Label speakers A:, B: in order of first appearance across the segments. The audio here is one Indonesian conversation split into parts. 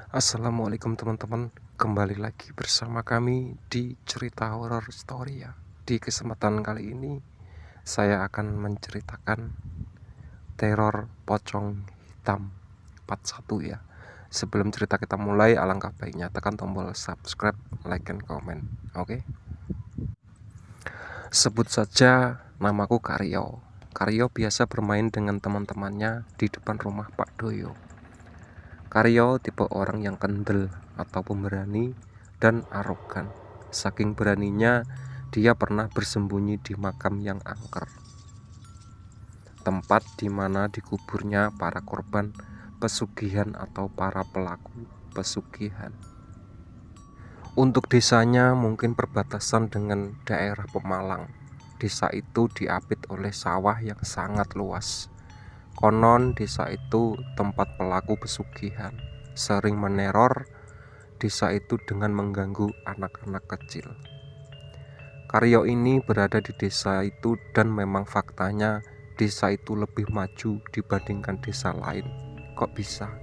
A: Assalamualaikum teman-teman, kembali lagi bersama kami di cerita horor story ya. Di kesempatan kali ini saya akan menceritakan teror pocong hitam part 1 ya. Sebelum cerita kita mulai, alangkah baiknya tekan tombol subscribe, like, and comment. Oke. Sebut saja namaku Karyo. Karyo biasa bermain dengan teman-temannya di depan rumah Pak Doyo. Karyo tipe orang yang kendel atau pemberani dan arogan. Saking beraninya, dia pernah bersembunyi di makam yang angker, tempat di mana dikuburnya para korban pesugihan atau para pelaku pesugihan. Untuk desanya mungkin perbatasan dengan daerah Pemalang. Desa itu diapit oleh sawah yang sangat luas. Konon desa itu tempat pelaku pesugihan sering meneror desa itu dengan mengganggu anak-anak kecil. Karyo ini berada di desa itu dan memang faktanya desa itu lebih maju dibandingkan desa lain. Kok bisa?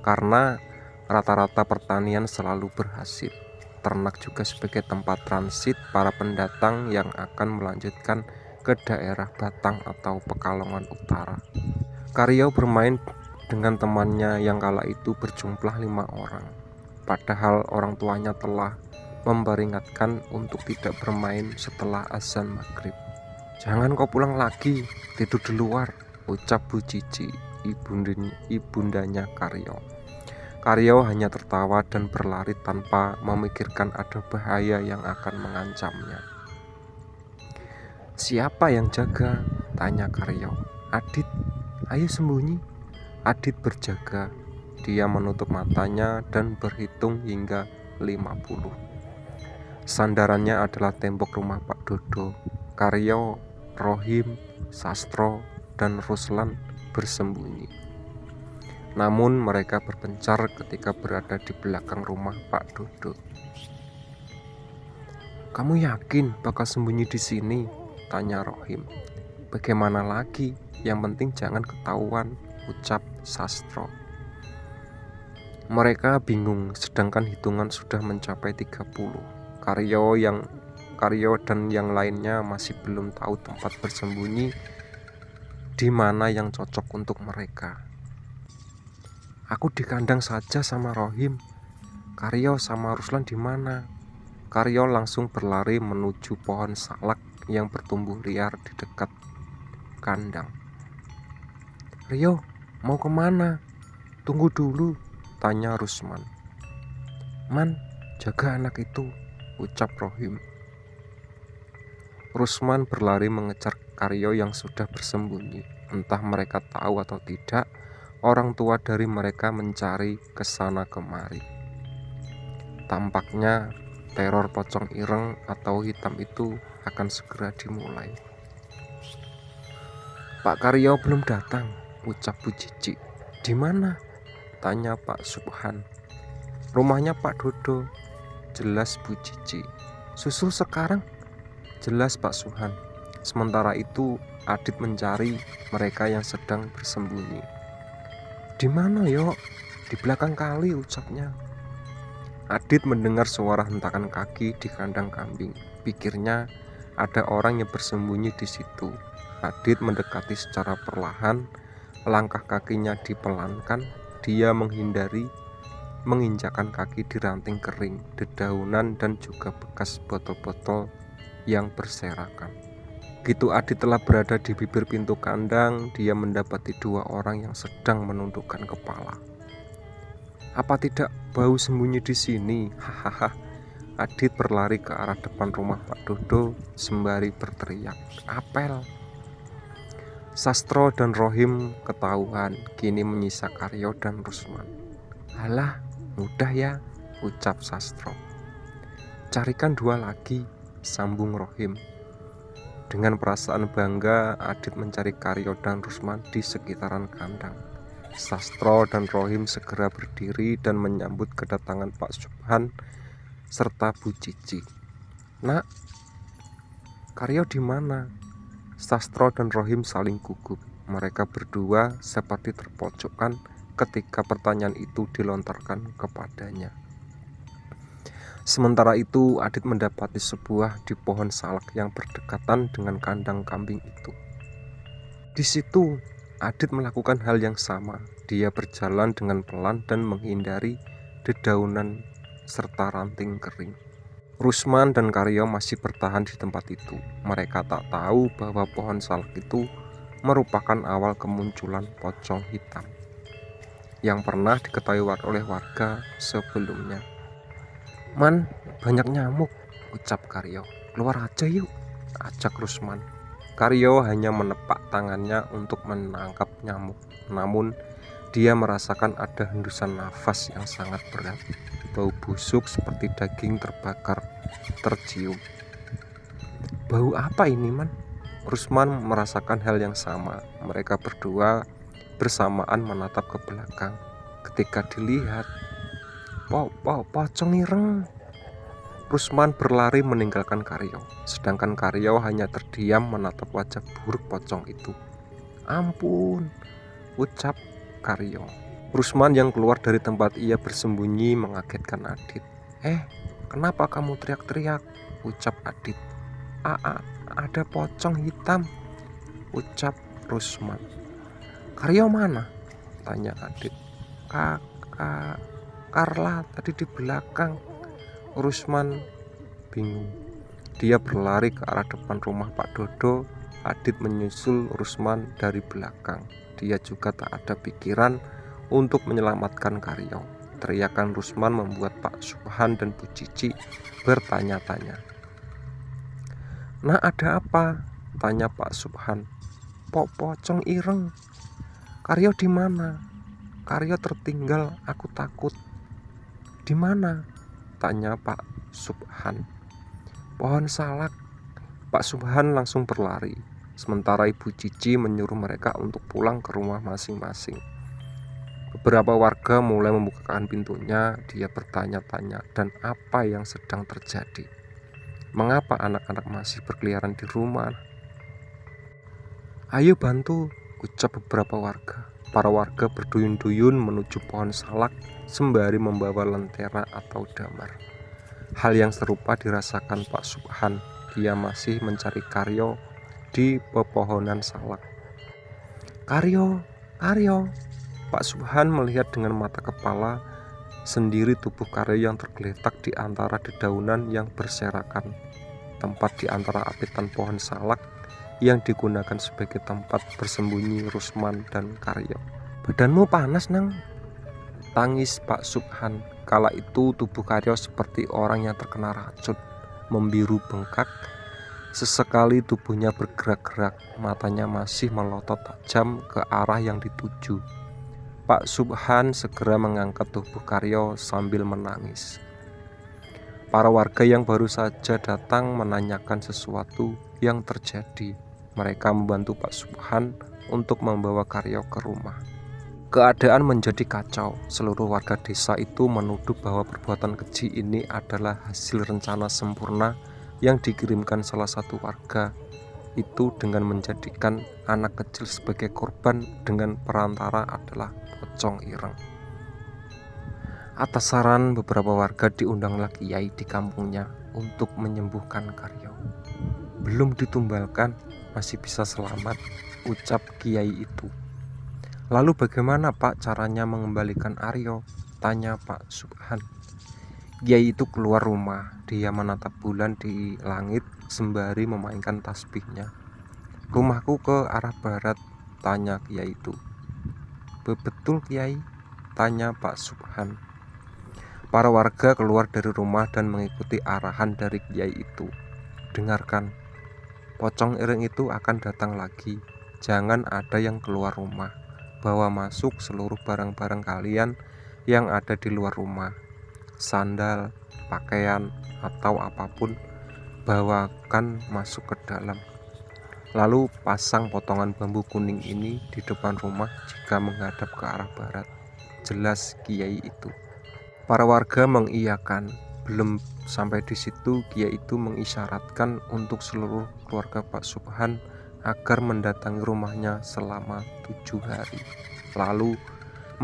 A: Karena rata-rata pertanian selalu berhasil. Ternak juga sebagai tempat transit para pendatang yang akan melanjutkan ke daerah Batang atau Pekalongan Utara. Karyo bermain dengan temannya yang kala itu berjumlah 5 orang. Padahal orang tuanya telah memperingatkan untuk tidak bermain setelah azan maghrib. "Jangan kau pulang lagi, tidur di luar," ucap Bu Cici, ibundanya Karyo. Karyo hanya tertawa dan berlari tanpa memikirkan ada bahaya yang akan mengancamnya. "Siapa yang jaga?" tanya Karyo. "Adit, ayo sembunyi." Adit berjaga. Dia menutup matanya dan berhitung hingga 50. Sandarannya adalah tembok rumah Pak Dodo. Karyo, Rohim, Sastro, dan Ruslan bersembunyi. Namun mereka berpencar ketika berada di belakang rumah Pak Dodo. "Kamu yakin bakal sembunyi di sini?" tanya Rohim. "Bagaimana lagi? Yang penting jangan ketahuan," ucap Sastro. Mereka bingung, sedangkan hitungan sudah mencapai 30. Karyo dan yang lainnya masih belum tahu tempat bersembunyi di mana yang cocok untuk mereka. "Aku di kandang saja sama Rohim. Karyo sama Ruslan di mana?" Karyo langsung berlari menuju pohon salak yang bertumbuh liar di dekat kandang. "Rio, mau kemana?" "Tunggu dulu," tanya Rusman. "Man, jaga anak itu," ucap Rohim. Rusman berlari mengejar Karyo yang sudah bersembunyi. Entah mereka tahu atau tidak, orang tua dari mereka mencari kesana kemari. Tampaknya teror pocong ireng atau hitam itu akan segera dimulai. "Pak Karyo belum datang," ucap Bu Cici. "Di mana?" tanya Pak Subhan. "Rumahnya Pak Dodo," jelas Bu Cici. "Susul sekarang," jelas Pak Suhan. Sementara itu Adit mencari mereka yang sedang bersembunyi. "Di mana, Yok?" "Di belakang kali," ucapnya. Adit mendengar suara hentakan kaki di kandang kambing. Pikirnya ada orang yang bersembunyi di situ. Adit mendekati secara perlahan, langkah kakinya dipelankan. Dia menginjakkan kaki di ranting kering, dedaunan, dan juga bekas botol-botol yang berserakan. Begitu Adit telah berada di bibir pintu kandang, dia mendapati 2 orang yang sedang menundukkan kepala. "Apa tidak bau sembunyi di sini?" Hahaha. Adit berlari ke arah depan rumah Pak Dodo sembari berteriak, "Apel!" Sastro dan Rohim ketahuan, kini menyisa Karyo dan Rusman. "Halah, mudah ya," ucap Sastro. "Carikan 2 lagi," sambung Rohim. Dengan perasaan bangga, Adit mencari Karyo dan Rusman di sekitaran kandang. Sastro dan Rohim segera berdiri dan menyambut kedatangan Pak Subhan serta Bu Cici. "Nak, Karyo di mana?" Sastro dan Rohim saling gugup. Mereka berdua seperti terpojokkan ketika pertanyaan itu dilontarkan kepadanya. Sementara itu, Adit mendapati sebuah di pohon salak yang berdekatan dengan kandang kambing itu. Di situ, Adit melakukan hal yang sama. Dia berjalan dengan pelan dan menghindari dedaunan serta ranting kering. Rusman dan Karyo masih bertahan di tempat itu. Mereka tak tahu bahwa pohon salak itu merupakan awal kemunculan pocong hitam yang pernah diketahui oleh warga sebelumnya. "Man, banyak nyamuk," ucap Karyo. "Keluar aja yuk," ajak Rusman. Karyo hanya menepak tangannya untuk menangkap nyamuk. Namun, dia merasakan ada hendusan nafas yang sangat berat. Bau busuk seperti daging terbakar tercium. "Bau apa ini, Man?" Rusman merasakan hal yang sama. Mereka berdua bersamaan menatap ke belakang. Ketika dilihat, pocong ireng. Rusman berlari meninggalkan Karyo, sedangkan Karyo hanya terdiam menatap wajah buruk pocong itu. "Ampun," ucap Karyo. Rusman yang keluar dari tempat ia bersembunyi mengagetkan Adit. Kenapa kamu teriak-teriak?" ucap Adit. Ada pocong hitam," ucap Rusman. "Karyo mana?" tanya Adit. Karla tadi di belakang." Rusman bingung. Dia berlari ke arah depan rumah Pak Dodo. Adit menyusul Rusman dari belakang. Dia juga tak ada pikiran untuk menyelamatkan Karyo. Teriakan Rusman membuat Pak Subhan dan Bu Cici bertanya-tanya. "Nah, ada apa?" tanya Pak Subhan. Pocong ireng." "Karyo di mana?" "Karyo tertinggal, aku takut." "Di mana?" tanya Pak Subhan. "Pohon salak." Pak Subhan langsung berlari, sementara Ibu Cici menyuruh mereka untuk pulang ke rumah masing-masing. Beberapa warga mulai membukakan pintunya. Dia bertanya-tanya, dan apa yang sedang terjadi? Mengapa anak-anak masih berkeliaran di rumah? "Ayo bantu," ucap beberapa warga. Para warga berduyun-duyun menuju pohon salak sembari membawa lentera atau damar. Hal yang serupa dirasakan Pak Subhan. Dia masih mencari Karyo di pepohonan salak. Karyo!" Pak Subhan melihat dengan mata kepala sendiri tubuh Karyo yang tergeletak di antara dedaunan yang berserakan, tempat di antara apitan pohon salak yang digunakan sebagai tempat bersembunyi Rusman dan Karyo. "Badanmu panas, Nang," tangis Pak Subhan. Kala itu tubuh Karyo seperti orang yang terkena racun, membiru bengkak. Sesekali tubuhnya bergerak-gerak, matanya masih melotot tajam ke arah yang dituju. Pak Subhan segera mengangkat tubuh Karyo sambil menangis. Para warga yang baru saja datang menanyakan sesuatu yang terjadi. Mereka membantu Pak Subhan untuk membawa Karyo ke rumah. Keadaan menjadi kacau. Seluruh warga desa itu menuduh bahwa perbuatan keji ini adalah hasil rencana sempurna yang dikirimkan salah satu warga itu dengan menjadikan anak kecil sebagai korban dengan perantara adalah pocong ireng. Atas saran beberapa warga diundanglah kiai di kampungnya untuk menyembuhkan Karyo. "Belum ditumbalkan, masih bisa selamat," ucap kiai itu. "Lalu bagaimana, Pak, caranya mengembalikan Aryo?" tanya Pak Subhan. Kiai itu keluar rumah. Dia menatap bulan di langit sembari memainkan tasbihnya. "Rumahku ke arah barat," tanya kiai itu. "Betul, Kiai?" tanya Pak Subhan. Para warga keluar dari rumah dan mengikuti arahan dari kiai itu. "Dengarkan, pocong ireng itu akan datang lagi. Jangan ada yang keluar rumah. Bawa masuk seluruh barang-barang kalian yang ada di luar rumah. Sandal, pakaian, atau apapun, bawakan masuk ke dalam. Lalu pasang potongan bambu kuning ini di depan rumah jika menghadap ke arah barat," jelas kiai itu. Para warga mengiyakan. Belum sampai di situ, kiai itu mengisyaratkan untuk seluruh keluarga Pak Subhan agar mendatangi rumahnya selama 7 hari. Lalu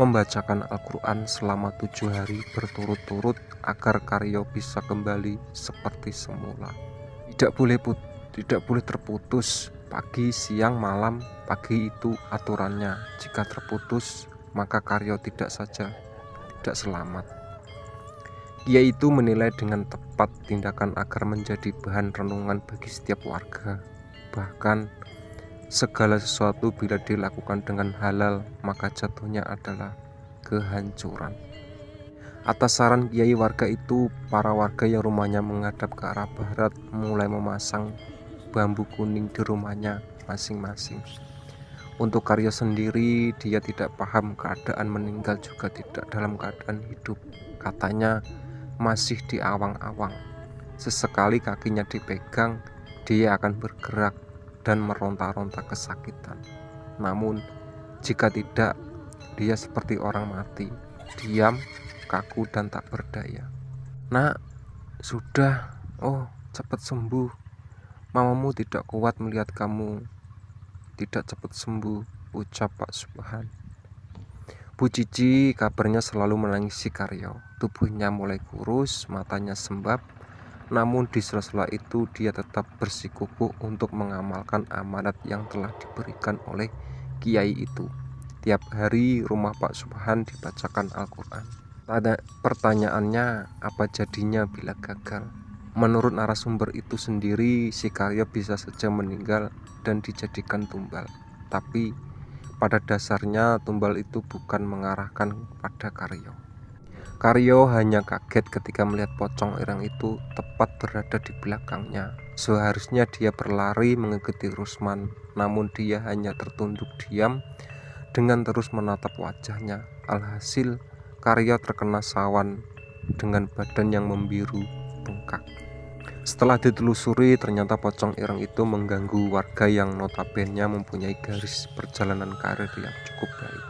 A: membacakan Al-Quran selama 7 hari berturut-turut agar Karyo bisa kembali seperti semula. Tidak boleh terputus pagi, siang, malam. Pagi itu aturannya. Jika terputus, maka Karyo tidak selamat. Kiai itu menilai dengan tepat tindakan agar menjadi bahan renungan bagi setiap warga. Bahkan segala sesuatu bila dilakukan dengan halal, maka jatuhnya adalah kehancuran. Atas saran Kiai, warga itu, para warga yang rumahnya menghadap ke arah barat mulai memasang bambu kuning di rumahnya masing-masing. Untuk Karyo sendiri, dia tidak paham keadaan meninggal juga tidak dalam keadaan hidup. Katanya masih di awang-awang. Sesekali kakinya dipegang, dia akan bergerak dan meronta-ronta kesakitan. Namun jika tidak, dia seperti orang mati, diam, kaku dan tak berdaya. Nak, sudah, cepat sembuh. Mamamu tidak kuat melihat kamu tidak cepat sembuh, ucap Pak Subhan. Bu Cici kabarnya selalu menangisi Karyo. Tubuhnya mulai kurus, matanya sembab. Namun di sela-sela itu dia tetap bersikukuh untuk mengamalkan amanat yang telah diberikan oleh Kiai itu. Tiap hari rumah Pak Subhan dibacakan Al-Quran. Pertanyaannya, apa jadinya bila gagal? Menurut narasumber itu sendiri, si Karyo bisa saja meninggal dan dijadikan tumbal. Tapi pada dasarnya tumbal itu bukan mengarahkan pada Karyo. Karyo hanya kaget ketika melihat pocong ireng itu tepat berada di belakangnya. Seharusnya dia berlari mengikuti Rusman, namun dia hanya tertunduk diam dengan terus menatap wajahnya. Alhasil Karyo terkena sawan dengan badan yang membiru bengkak. Setelah ditelusuri, ternyata pocong ireng itu mengganggu warga yang notabene mempunyai garis perjalanan karir yang cukup baik,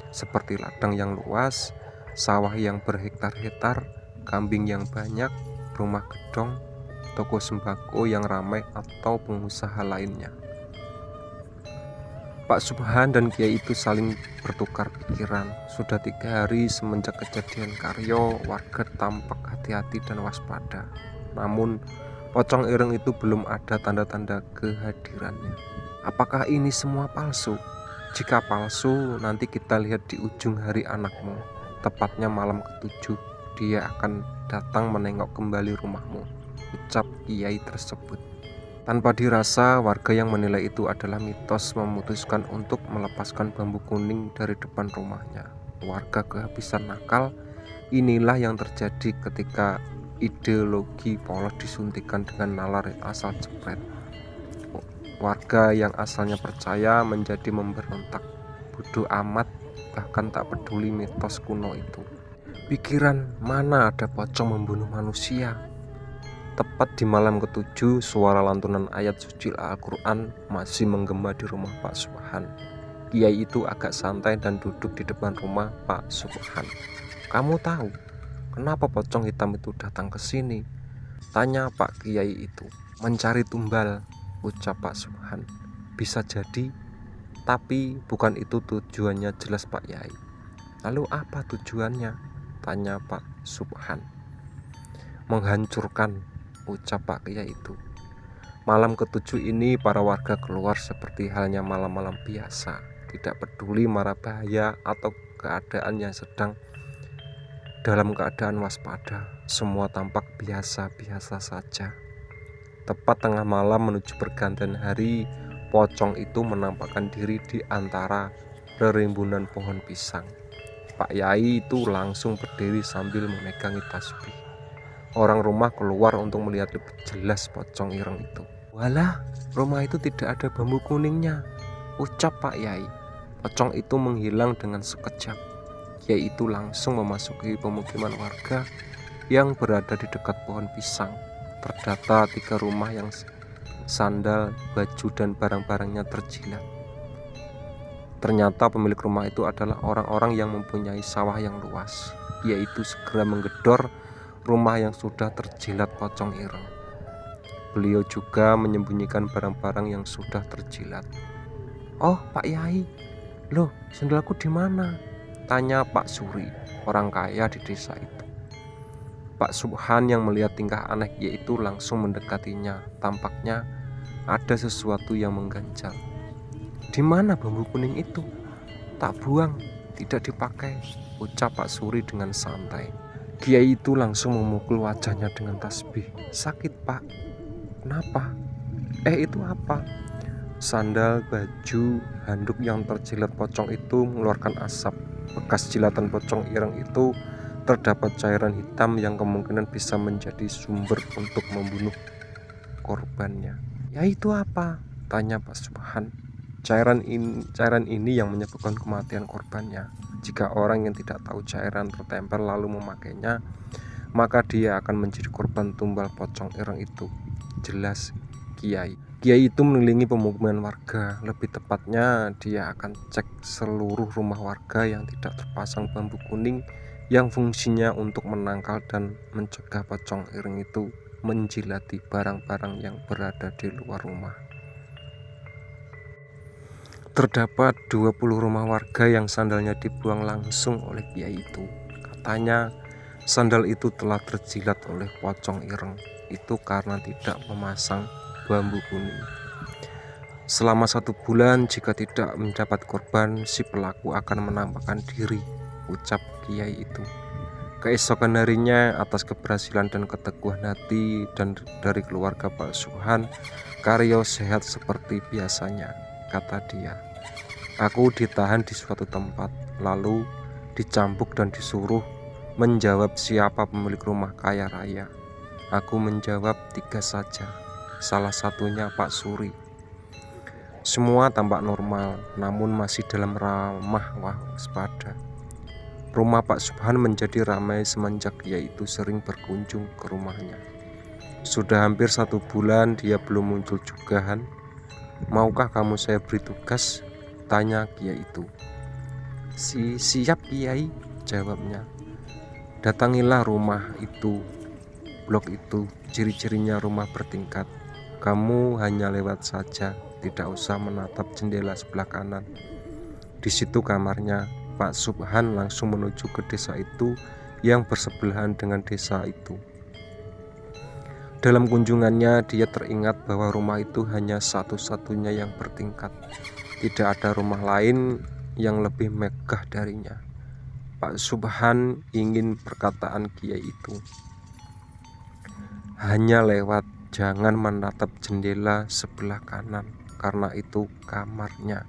A: seperti ladang yang luas, sawah yang berhektar-hektar, kambing yang banyak, rumah gedong, toko sembako yang ramai, atau pengusaha lainnya. Pak Subhan dan Kiai itu saling bertukar pikiran. Sudah 3 hari semenjak kejadian Karyo, warga tampak hati-hati dan waspada. Namun pocong ireng itu belum ada tanda-tanda kehadirannya. Apakah ini semua palsu? Jika palsu, nanti kita lihat di ujung hari anakmu. Tepatnya malam ke-7, dia akan datang menengok kembali rumahmu, ucap Kiai tersebut. Tanpa dirasa, warga yang menilai itu adalah mitos memutuskan untuk melepaskan bambu kuning dari depan rumahnya. Warga kehabisan nakal. Inilah yang terjadi ketika ideologi polos disuntikan dengan nalar asal jepret. Warga yang asalnya percaya menjadi memberontak, bodoh amat, bahkan tak peduli mitos kuno itu. Pikiran mana ada pocong membunuh manusia? Tepat di malam ke-7, suara lantunan ayat suci Al-Quran masih menggema di rumah Pak Subhan. Kiai itu agak santai dan duduk di depan rumah Pak Subhan. Kamu tahu kenapa pocong hitam itu datang ke sini? Tanya Pak Kiai itu. Mencari tumbal, ucap Pak Subhan. Bisa jadi, tapi bukan itu tujuannya, jelas Pak Yai. Lalu apa tujuannya? Tanya Pak Subhan. Menghancurkan, ucap Pak Kiai itu. Malam ke-7 ini para warga keluar seperti halnya malam-malam biasa, tidak peduli mara bahaya atau keadaan yang sedang dalam keadaan waspada. Semua tampak biasa-biasa saja. Tepat tengah malam menuju pergantian hari, pocong itu menampakkan diri di antara rerimbunan pohon pisang. Pak Yai itu langsung berdiri sambil memegangi tasbih. Orang rumah keluar untuk melihat lebih jelas pocong ireng itu. Walah, rumah itu tidak ada bambu kuningnya, ucap Pak Yai. Pocong itu menghilang dengan sekejap. Kiai itu langsung memasuki pemukiman warga yang berada di dekat pohon pisang. Terdata 3 rumah yang sandal, baju, dan barang-barangnya terjilat. Ternyata pemilik rumah itu adalah orang-orang yang mempunyai sawah yang luas. Yaitu segera menggedor rumah yang sudah terjilat pocong ireng. Beliau juga menyembunyikan barang-barang yang sudah terjilat. Oh, Pak Yai, loh, sendalku di mana? tanya Pak Suri, orang kaya di desa itu. Pak Subhan yang melihat tingkah aneh Kiai itu langsung mendekatinya. Tampaknya ada sesuatu yang mengganjal. "Di mana bambu kuning itu? Tak buang, tidak dipakai," ucap Pak Suri dengan santai. Kiai itu langsung memukul wajahnya dengan tasbih. "Sakit, Pak." "Kenapa?" Itu apa?" Sandal, baju, handuk yang terjilat pocong itu mengeluarkan asap. Bekas jilatan pocong ireng itu terdapat cairan hitam yang kemungkinan bisa menjadi sumber untuk membunuh korbannya. "Ya itu apa?" tanya Pak Subhan. Cairan ini yang menyebabkan kematian korbannya. Jika orang yang tidak tahu cairan tertempel lalu memakainya, maka dia akan menjadi korban tumbal pocong ireng itu, jelas Kiai. Kiai itu mengelilingi pemukiman warga. Lebih tepatnya, dia akan cek seluruh rumah warga yang tidak terpasang bambu kuning yang fungsinya untuk menangkal dan mencegah pocong ireng itu menjilati barang-barang yang berada di luar rumah. Terdapat 20 rumah warga yang sandalnya dibuang langsung oleh Kiai itu. Katanya sandal itu telah terjilat oleh pocong ireng itu karena tidak memasang bambu kuning. Selama 1 bulan jika tidak mendapat korban, si pelaku akan menampakkan diri, ucap Kiai itu. Keesokan harinya, atas keberhasilan dan keteguhan hati dan dari keluarga Pak Subhan, Karyo sehat seperti biasanya, kata dia. "Aku ditahan di suatu tempat, lalu dicambuk dan disuruh menjawab siapa pemilik rumah kaya raya. Aku menjawab 3 saja, salah satunya Pak Suri. Semua tampak normal, namun masih dalam ramah waspada. Rumah Pak Subhan menjadi ramai semenjak dia itu sering berkunjung ke rumahnya. Sudah hampir 1 bulan dia belum muncul juga, Han. Maukah kamu saya beri tugas?" tanya Kiai itu. Siap Kiai," jawabnya. "Datangilah rumah itu, blok itu, ciri-cirinya rumah bertingkat. Kamu hanya lewat saja, tidak usah menatap jendela sebelah kanan. Di situ kamarnya." Pak Subhan langsung menuju ke desa itu yang bersebelahan dengan desa itu. Dalam kunjungannya, dia teringat bahwa rumah itu hanya satu-satunya yang bertingkat. Tidak ada rumah lain yang lebih megah darinya. Pak Subhan ingin perkataan Kiai itu. "Hanya lewat, jangan menatap jendela sebelah kanan, karena itu kamarnya."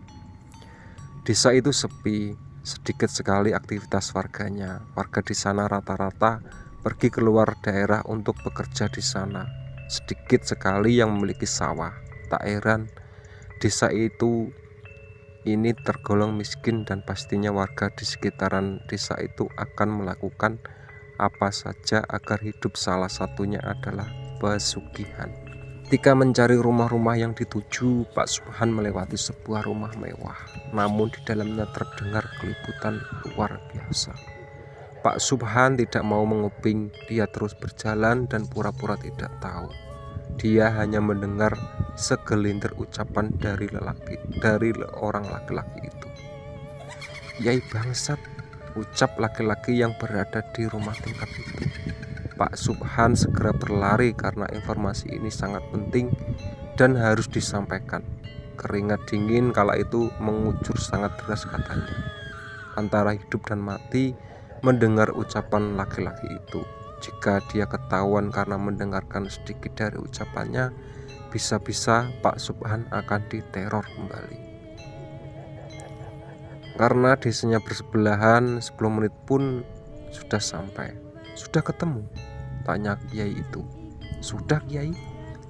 A: Desa itu sepi. Sedikit sekali aktivitas warganya. Warga di sana rata-rata pergi keluar daerah untuk bekerja di sana. Sedikit sekali yang memiliki sawah. Tak heran, desa itu ini tergolong miskin dan pastinya warga di sekitaran desa itu akan melakukan apa saja agar hidup, salah satunya adalah pesugihan. Ketika mencari rumah-rumah yang dituju, Pak Subhan melewati sebuah rumah mewah, namun di dalamnya terdengar keributan luar biasa. Pak Subhan tidak mau menguping, dia terus berjalan dan pura-pura tidak tahu. Dia hanya mendengar segelintir ucapan dari orang laki-laki itu. "Yai bangsat," ucap laki-laki yang berada di rumah tingkat itu. Pak Subhan segera berlari karena informasi ini sangat penting dan harus disampaikan. Keringat dingin kala itu mengucur sangat deras, katanya. Antara hidup dan mati mendengar ucapan laki-laki itu. Jika dia ketahuan karena mendengarkan sedikit dari ucapannya, bisa-bisa Pak Subhan akan diteror kembali. Karena desanya bersebelahan, 10 menit pun sudah sampai. "Sudah ketemu?" tanya Kiai itu. "Sudah Kiai,"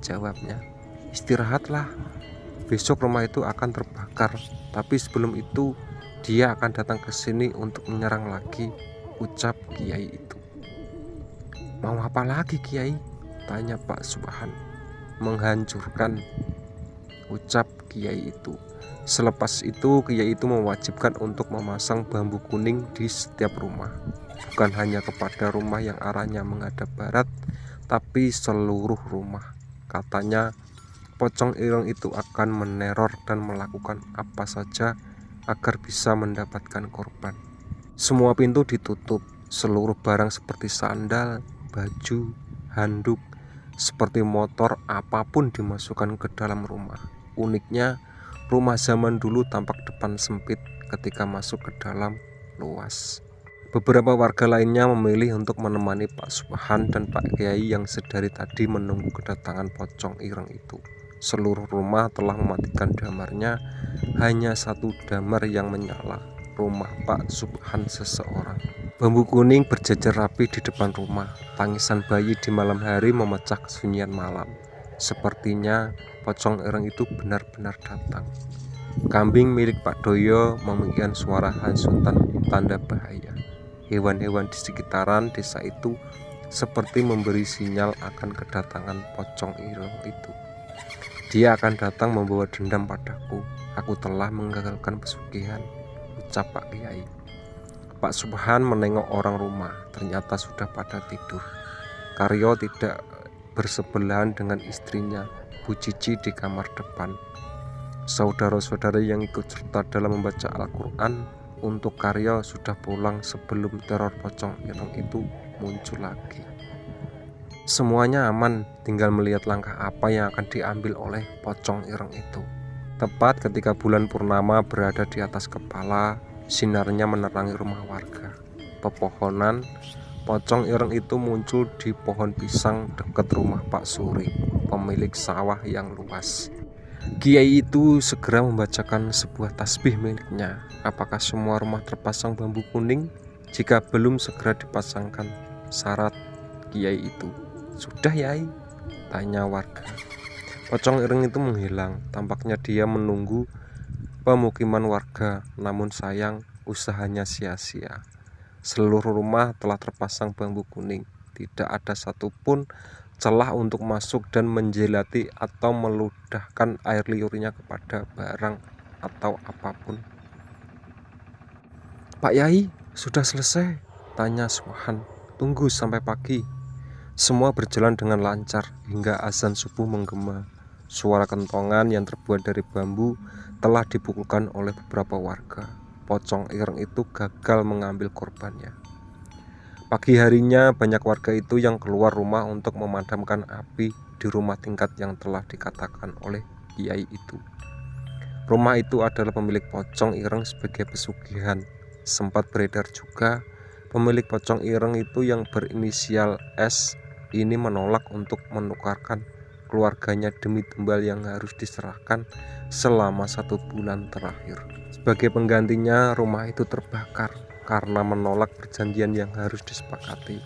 A: jawabnya. "Istirahatlah, besok rumah itu akan terbakar, tapi sebelum itu dia akan datang ke sini untuk menyerang lagi," ucap Kiai itu. "Mau apa lagi Kiai?" tanya Pak Subhan. "Menghancurkan," ucap Kiai itu. Selepas itu Kiai itu mewajibkan untuk memasang bambu kuning di setiap rumah. Bukan hanya kepada rumah yang arahnya menghadap barat, tapi seluruh rumah. Katanya pocong ireng itu akan meneror dan melakukan apa saja agar bisa mendapatkan korban. Semua pintu ditutup, seluruh barang seperti sandal, baju, handuk, seperti motor, apapun dimasukkan ke dalam rumah. Uniknya, rumah zaman dulu tampak depan sempit ketika masuk ke dalam luas. Beberapa warga lainnya memilih untuk menemani Pak Subhan dan Pak Kiai yang sedari tadi menunggu kedatangan pocong ireng itu. Seluruh rumah telah mematikan damarnya, hanya satu damar yang menyala, rumah Pak Subhan seseorang. Bambu kuning berjejer rapi di depan rumah. Tangisan bayi di malam hari memecah kesunyian malam. Sepertinya pocong ireng itu benar-benar datang. Kambing milik Pak Doyo memikirkan suara hasutan tanda bahaya. Hewan-hewan di sekitaran desa itu seperti memberi sinyal akan kedatangan pocong ireng itu. Dia akan datang membawa dendam padaku. Aku telah menggagalkan pesugihan, ucap Pak Kiai. Pak Subhan menengok orang rumah, ternyata sudah pada tidur. Karyo tidak bersebelahan dengan istrinya, Bu Cici di kamar depan. Saudara-saudara yang ikut serta dalam membaca Al-Quran untuk Karyo sudah pulang sebelum teror pocong ireng itu muncul lagi. Semuanya aman, tinggal melihat langkah apa yang akan diambil oleh pocong ireng itu. Tepat ketika bulan purnama berada di atas kepala, sinarnya menerangi rumah warga. Pepohonan, pocong ireng itu muncul di pohon pisang dekat rumah Pak Suri, pemilik sawah yang luas. Kiai itu segera membacakan sebuah tasbih miliknya. Apakah semua rumah terpasang bambu kuning? Jika belum, segera dipasangkan, syarat Kiai itu. Sudah, Yai? Tanya warga. Pocong ireng itu menghilang. Tampaknya dia menunggu pemukiman warga, namun sayang, usahanya sia-sia. Seluruh rumah telah terpasang bambu kuning. Tidak ada satupun celah untuk masuk dan menjelati atau meludahkan air liurnya kepada barang atau apapun. Pak Yai, sudah selesai? Tanya Subhan. Tunggu sampai pagi. Semua berjalan dengan lancar hingga azan subuh menggema. Suara kentongan yang terbuat dari bambu telah dipukulkan oleh beberapa warga. Pocong ireng itu gagal mengambil korbannya. Pagi harinya banyak warga itu yang keluar rumah untuk memadamkan api di rumah tingkat yang telah dikatakan oleh Kiai itu. Rumah itu adalah pemilik pocong ireng sebagai pesugihan. Sempat beredar juga pemilik pocong ireng itu yang berinisial S ini menolak untuk menukarkan keluarganya demi tumbal yang harus diserahkan selama 1 bulan terakhir. Sebagai penggantinya, rumah itu terbakar karena menolak perjanjian yang harus disepakati.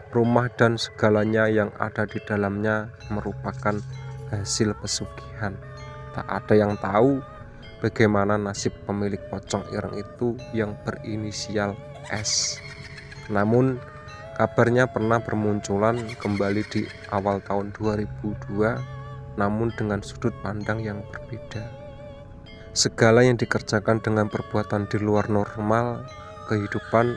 A: Rumah dan segalanya yang ada di dalamnya merupakan hasil pesugihan. Tak ada yang tahu bagaimana nasib pemilik pocong ireng itu yang berinisial S. Namun, kabarnya pernah bermunculan kembali di awal tahun 2002, namun dengan sudut pandang yang berbeda. Segala yang dikerjakan dengan perbuatan di luar normal kehidupan,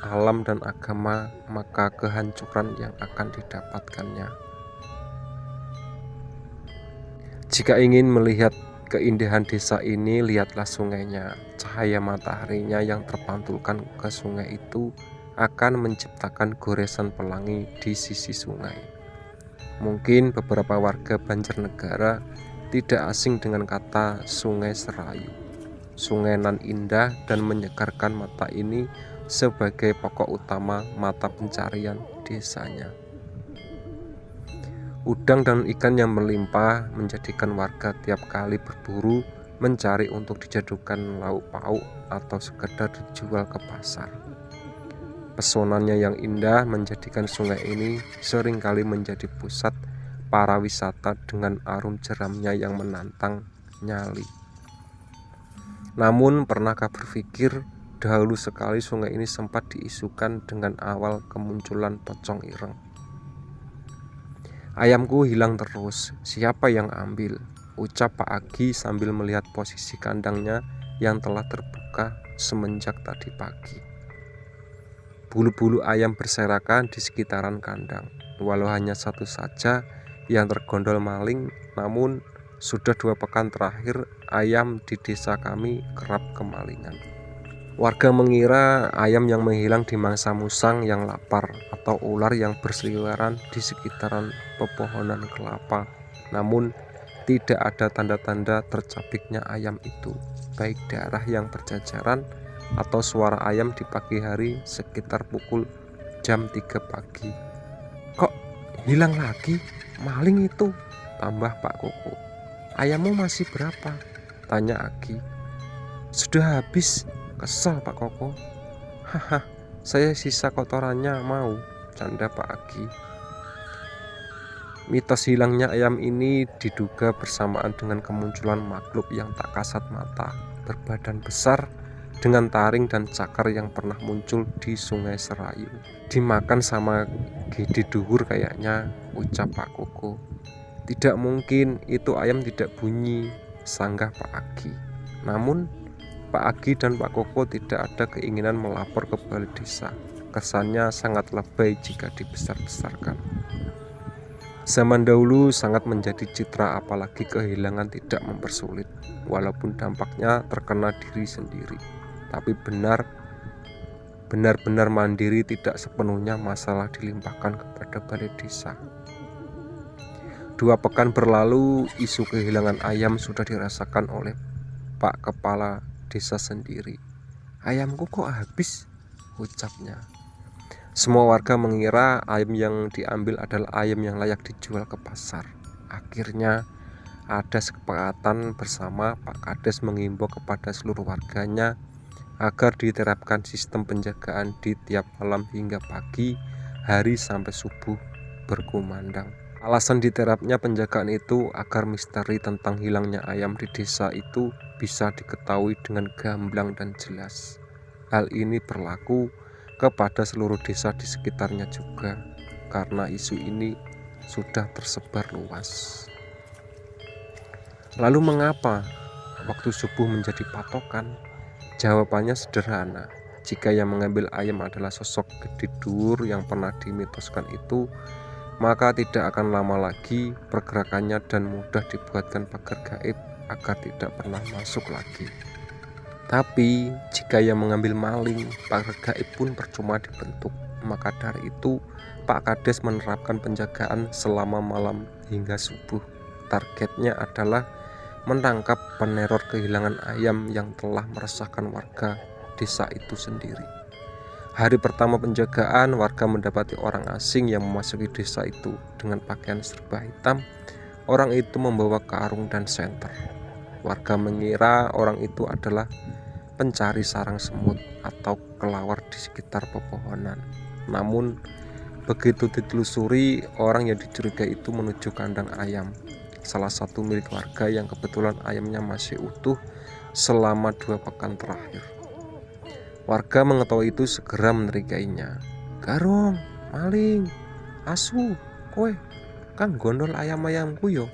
A: alam dan agama, maka kehancuran yang akan didapatkannya. Jika ingin melihat keindahan desa ini, lihatlah sungainya. Cahaya mataharinya yang terpantulkan ke sungai itu akan menciptakan goresan pelangi di sisi sungai. Mungkin beberapa warga Banjarnegara tidak asing dengan kata Sungai Serayu. Sungai nan indah dan menyegarkan mata ini sebagai pokok utama mata pencarian desanya. Udang dan ikan yang melimpah menjadikan warga tiap kali berburu mencari untuk dijadikan lauk pauk atau sekedar dijual ke pasar. Pesonanya yang indah menjadikan sungai ini seringkali menjadi pusat para wisata dengan arum jeramnya yang menantang nyali. Namun, pernahkah berpikir dahulu sekali sungai ini sempat diisukan dengan awal kemunculan pocong ireng? Ayamku hilang terus, siapa yang ambil? Ucap Pak Agi sambil melihat posisi kandangnya yang telah terbuka semenjak tadi pagi. Bulu-bulu ayam berserakan di sekitaran kandang. Walau hanya satu saja yang tergondol maling, namun Sudah 2 pekan terakhir ayam di desa kami kerap kemalingan. Warga mengira ayam yang menghilang dimangsa musang yang lapar atau ular yang berseliweran di sekitaran pepohonan kelapa. Namun tidak ada tanda-tanda tercapiknya ayam itu, baik darah yang berjajaran atau suara ayam di pagi hari sekitar pukul jam 3 pagi. Kok hilang lagi? Maling itu, tambah Pak Koko. Ayammu masih berapa? Tanya Agi. Sudah habis, kesal Pak Koko. Haha, saya sisa kotorannya mau, canda Pak Agi. Mitos hilangnya ayam ini diduga bersamaan dengan kemunculan makhluk yang tak kasat mata, berbadan besar, dengan taring dan cakar yang pernah muncul di Sungai Serayu. Dimakan sama Gede Duhur kayaknya, ucap Pak Koko. Tidak mungkin, itu ayam tidak bunyi, sanggah Pak Agi. Namun Pak Agi dan Pak Koko tidak ada keinginan melapor ke balai desa. Kesannya sangat lebay jika dibesar-besarkan. Zaman dahulu sangat menjadi citra, apalagi kehilangan tidak mempersulit, walaupun dampaknya terkena diri sendiri. Tapi benar-benar mandiri, tidak sepenuhnya masalah dilimpahkan kepada balai desa. 2 pekan berlalu, isu kehilangan ayam sudah dirasakan oleh Pak Kepala Desa sendiri. Ayamku kok habis, ucapnya. Semua warga mengira ayam yang diambil adalah ayam yang layak dijual ke pasar. Akhirnya ada kesepakatan bersama. Pak Kades mengimbau kepada seluruh warganya agar diterapkan sistem penjagaan di tiap malam hingga pagi hari sampai subuh berkumandang. Alasan diterapnya penjagaan itu agar misteri tentang hilangnya ayam di desa itu bisa diketahui dengan gamblang dan jelas. Hal ini berlaku kepada seluruh desa di sekitarnya juga, karena isu ini sudah tersebar luas. Lalu mengapa waktu subuh menjadi patokan? Jawabannya sederhana. Jika yang mengambil ayam adalah sosok Gede Duhur yang pernah dimitoskan itu, maka tidak akan lama lagi pergerakannya dan mudah dibuatkan pagar gaib agar tidak pernah masuk lagi. Tapi jika yang mengambil maling, pagar gaib pun percuma dibentuk. Maka dari itu Pak Kades menerapkan penjagaan selama malam hingga subuh. Targetnya adalah menangkap peneror kehilangan ayam yang telah meresahkan warga desa itu sendiri. Hari pertama penjagaan, warga mendapati orang asing yang memasuki desa itu dengan pakaian serba hitam. Orang itu membawa karung dan senter. Warga mengira orang itu adalah pencari sarang semut atau kelawar di sekitar pepohonan. Namun begitu ditelusuri, orang yang dicurigai itu menuju kandang ayam, salah satu milik warga yang kebetulan ayamnya masih utuh selama 2 pekan terakhir. Warga mengetahui itu segera menerigainya. Garong, maling, asu, kowe kan gondol ayam-ayamku yo.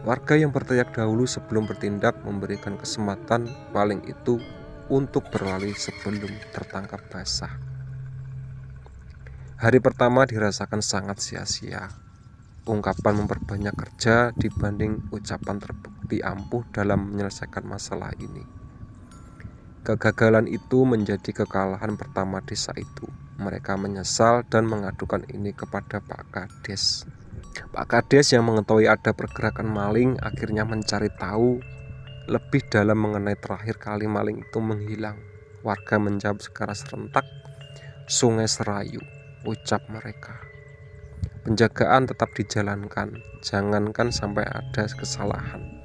A: Warga yang berteriak dahulu sebelum bertindak memberikan kesempatan maling itu untuk berlari sebelum tertangkap basah. Hari pertama dirasakan sangat sia-sia. Ungkapan memperbanyak kerja dibanding ucapan terbukti ampuh dalam menyelesaikan masalah ini. Kegagalan itu menjadi kekalahan pertama desa itu. Mereka menyesal dan mengadukan ini kepada Pak Kades. Pak Kades yang mengetahui ada pergerakan maling akhirnya mencari tahu lebih dalam mengenai terakhir kali maling itu menghilang. Warga menjawab secara serentak, Sungai Serayu, ucap mereka. Penjagaan tetap dijalankan, jangankan sampai ada kesalahan.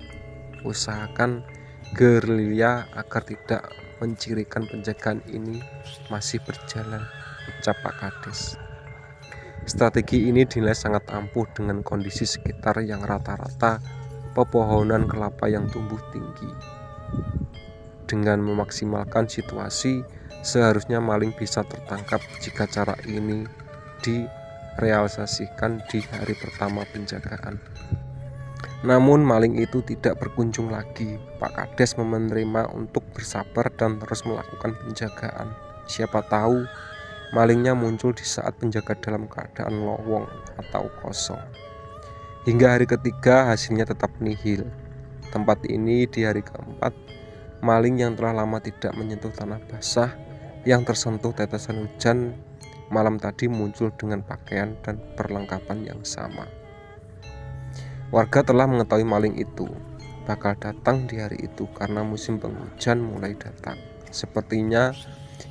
A: Usahakan gerilya agar tidak mencirikan penjagaan ini masih berjalan, ucap Pak Kades. Strategi ini dinilai sangat ampuh dengan kondisi sekitar yang rata-rata pepohonan kelapa yang tumbuh tinggi. Dengan memaksimalkan situasi, seharusnya maling bisa tertangkap jika cara ini direalisasikan di hari pertama penjagaan. Namun maling itu tidak berkunjung lagi. Pak Kades menerima untuk bersabar dan terus melakukan penjagaan. Siapa tahu malingnya muncul di saat penjaga dalam keadaan lowong atau kosong. Hingga hari ketiga hasilnya tetap nihil. Tempat ini di hari keempat, maling yang telah lama tidak menyentuh tanah basah yang tersentuh tetesan hujan malam tadi muncul dengan pakaian dan perlengkapan yang sama. Warga telah mengetahui maling itu bakal datang di hari itu karena musim penghujan mulai datang. Sepertinya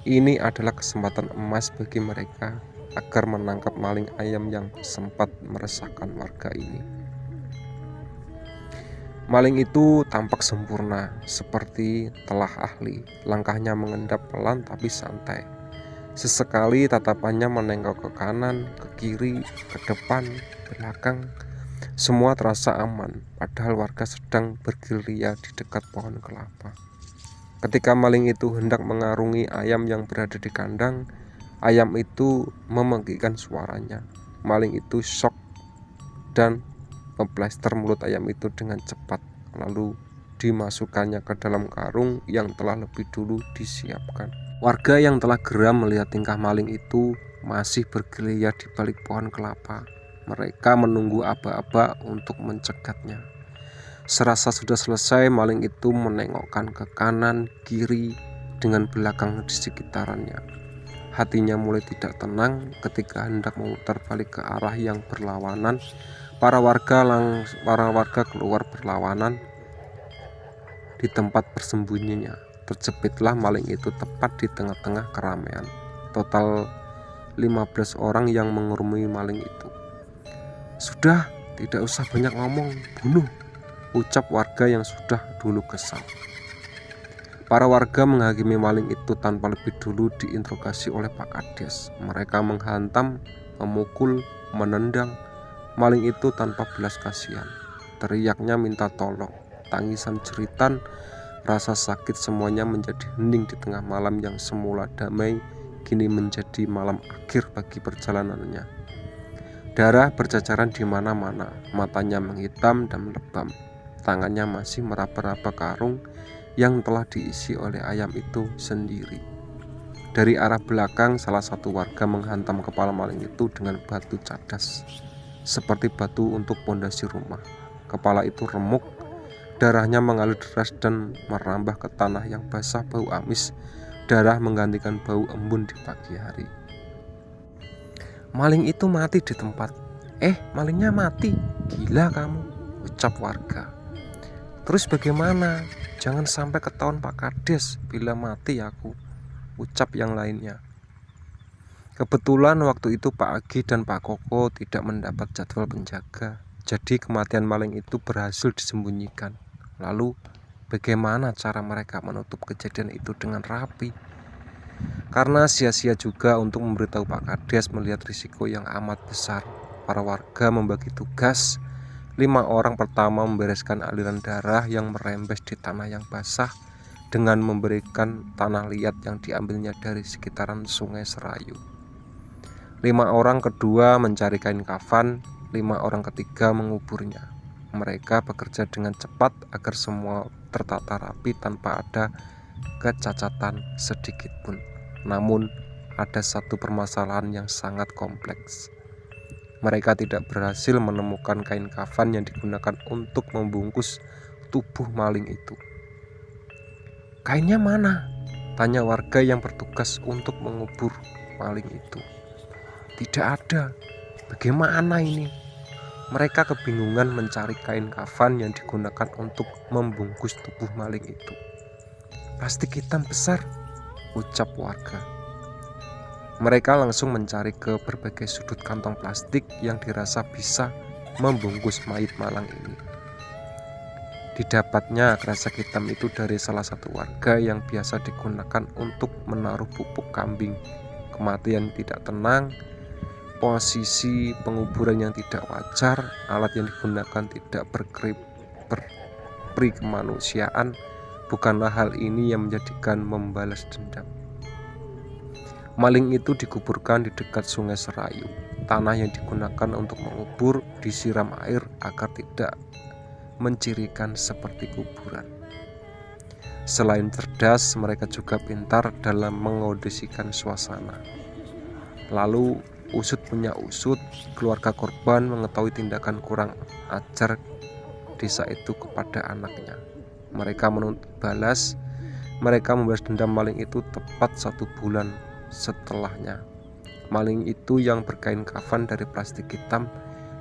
A: ini adalah kesempatan emas bagi mereka agar menangkap maling ayam yang sempat meresahkan warga ini. Maling itu tampak sempurna, seperti telah ahli. Langkahnya mengendap pelan tapi santai. Sesekali tatapannya menengok ke kanan, ke kiri, ke depan, belakang. Semua terasa aman, padahal warga sedang bergerilya di dekat pohon kelapa. Ketika maling itu hendak mengarungi ayam yang berada di kandang, ayam itu memegikkan suaranya. Maling itu shock dan memplester mulut ayam itu dengan cepat, lalu dimasukkannya ke dalam karung yang telah lebih dulu disiapkan. Warga yang telah geram melihat tingkah maling itu masih bergerilya di balik pohon kelapa. Mereka menunggu aba-aba untuk mencegatnya. Serasa sudah selesai, maling itu menengokkan ke kanan, kiri, dengan belakang di sekitarannya. Hatinya mulai tidak tenang ketika hendak memutar balik ke arah yang berlawanan. Para warga keluar berlawanan di tempat bersembunyinya. Terjepitlah maling itu tepat di tengah-tengah keramaian. Total 15 orang yang mengerumuni maling itu. "Sudah, tidak usah banyak ngomong, bunuh," ucap warga yang sudah dulu kesal. Para warga menghakimi maling itu tanpa lebih dulu diinterogasi oleh Pak Kades. Mereka menghantam, memukul, menendang maling itu tanpa belas kasihan. Teriaknya minta tolong, tangisan jeritan, rasa sakit semuanya menjadi hening di tengah malam yang semula damai, kini menjadi malam akhir bagi perjalanannya. Darah berceceran di mana-mana, matanya menghitam dan lebam. Tangannya masih meraba-raba karung yang telah diisi oleh ayam itu sendiri. Dari arah belakang, salah satu warga menghantam kepala maling itu dengan batu cadas, seperti batu untuk pondasi rumah. Kepala itu remuk, darahnya mengalir deras dan merambah ke tanah yang basah bau amis. Darah menggantikan bau embun di pagi hari. "Maling itu mati di tempat." Malingnya mati? Gila kamu," ucap warga. "Terus bagaimana? Jangan sampai ketahuan Pak Kades bila mati aku," ucap yang lainnya. Kebetulan waktu itu Pak Agi dan Pak Koko tidak mendapat jadwal penjaga, jadi kematian maling itu berhasil disembunyikan. Lalu bagaimana cara mereka menutup kejadian itu dengan rapi? Karena sia-sia juga untuk memberitahu Pak Kades melihat risiko yang amat besar. Para warga membagi tugas. 5 orang pertama membereskan aliran darah yang merembes di tanah yang basah dengan memberikan tanah liat yang diambilnya dari sekitaran Sungai Serayu. 5 orang kedua mencari kain kafan, 5 orang ketiga menguburnya. Mereka bekerja dengan cepat agar semua tertata rapi tanpa ada kecacatan sedikit pun. Namun ada satu permasalahan yang sangat kompleks. Mereka tidak berhasil menemukan kain kafan yang digunakan untuk membungkus tubuh maling itu. "Kainnya mana?" tanya warga yang bertugas untuk mengubur maling itu. "Tidak ada." "Bagaimana ini?" Mereka kebingungan mencari kain kafan yang digunakan untuk membungkus tubuh maling itu. "Plastik hitam besar," ucap warga. Mereka langsung mencari ke berbagai sudut kantong plastik yang dirasa bisa membungkus mayit malang ini. Didapatnya kresek hitam itu dari salah satu warga yang biasa digunakan untuk menaruh pupuk kambing. Kematian tidak tenang, posisi penguburan yang tidak wajar, alat yang digunakan tidak berperi kemanusiaan, bukanlah hal ini yang menjadikan membalas dendam. Maling itu dikuburkan di dekat Sungai Serayu. Tanah yang digunakan untuk mengubur disiram air agar tidak mencirikan seperti kuburan. Selain cerdas, mereka juga pintar dalam mengondisikan suasana. Lalu usut punya usut, keluarga korban mengetahui tindakan kurang ajar desa itu kepada anaknya. Mereka menuntut balas. Mereka membalas dendam maling itu tepat 1 bulan setelahnya. Maling itu yang berkain kafan dari plastik hitam